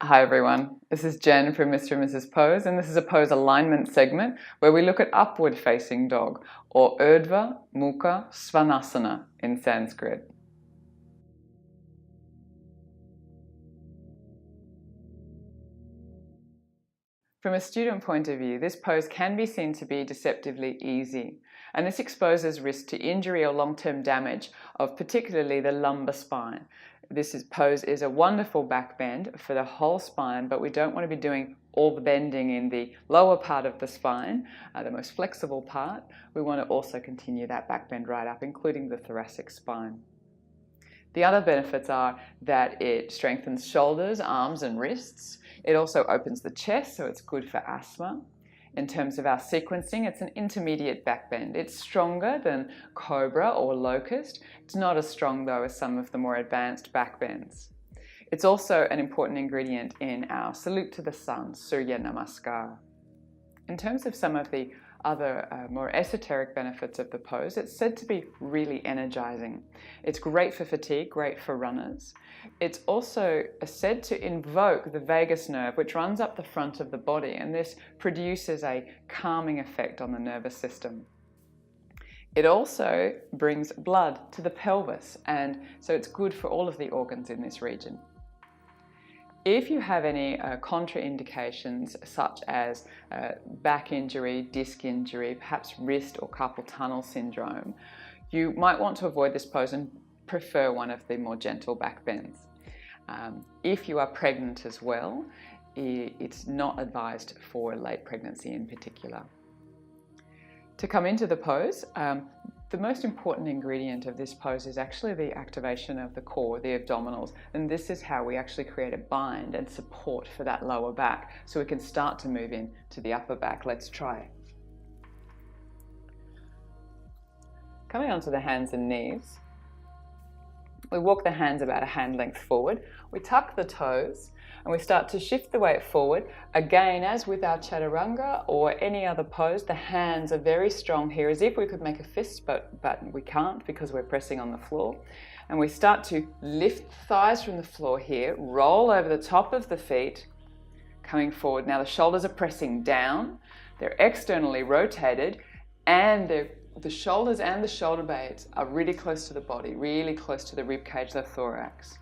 Hi everyone, this is Jen from Mr. and Mrs. Pose, and this is a pose alignment segment where we look at upward facing dog, or Urdhva Mukha Svanasana in Sanskrit. From a student point of view, this pose can be seen to be deceptively easy, and this exposes risk to injury or long-term damage of particularly the lumbar spine. This pose is a wonderful back bend for the whole spine, but we don't want to be doing all the bending in the lower part of the spine, the most flexible part. We want to also continue that back bend right up, including the thoracic spine. The other benefits are that it strengthens shoulders, arms and wrists. It also opens the chest, so it's good for asthma. In terms of our sequencing, it's an intermediate back bend. It's stronger than cobra or locust. It's not as strong though as some of the more advanced back bends. It's also an important ingredient in our salute to the sun, Surya Namaskar. In terms of some of the other more esoteric benefits of the pose, it's said to be really energizing. It's great for fatigue, great for runners. It's also said to invoke the vagus nerve, which runs up the front of the body, and this produces a calming effect on the nervous system. It also brings blood to the pelvis, and so it's good for all of the organs in this region. If you have any contraindications such as back injury, disc injury, perhaps wrist or carpal tunnel syndrome, you might want to avoid this pose and prefer one of the more gentle back bends. If you are pregnant as well, it's not advised for late pregnancy in particular. To come into the pose, the most important ingredient of this pose is actually the activation of the core, the abdominals, and this is how we actually create a bind and support for that lower back so we can start to move in to the upper back. Let's try. Coming onto the hands and knees, we walk the hands about a hand length forward, we tuck the toes, and we start to shift the weight forward. Again, as with our chaturanga or any other pose, the hands are very strong here, as if we could make a fist, but we can't because we're pressing on the floor. And we start to lift thighs from the floor here, roll over the top of the feet, coming forward. Now the shoulders are pressing down, they're externally rotated, and the shoulders and the shoulder blades are really close to the body, really close to the rib cage, the thorax.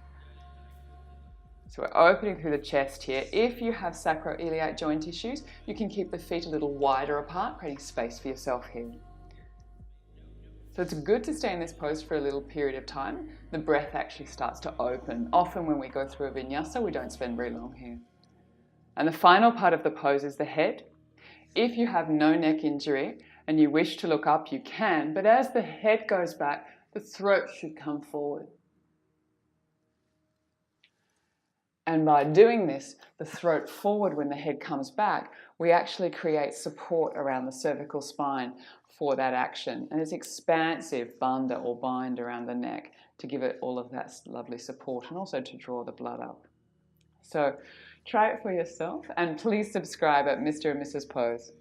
So we're opening through the chest here. If you have sacroiliac joint issues, you can keep the feet a little wider apart, creating space for yourself here. So it's good to stay in this pose for a little period of time. The breath actually starts to open. Often when we go through a vinyasa, we don't spend very long here. And the final part of the pose is the head. If you have no neck injury and you wish to look up, you can, but as the head goes back, the throat should come forward. And by doing this, the throat forward when the head comes back, we actually create support around the cervical spine for that action. And it's expansive bandha or bind around the neck to give it all of that lovely support and also to draw the blood up. So try it for yourself and please subscribe at Mr. and Mrs. Pose.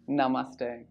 Namaste.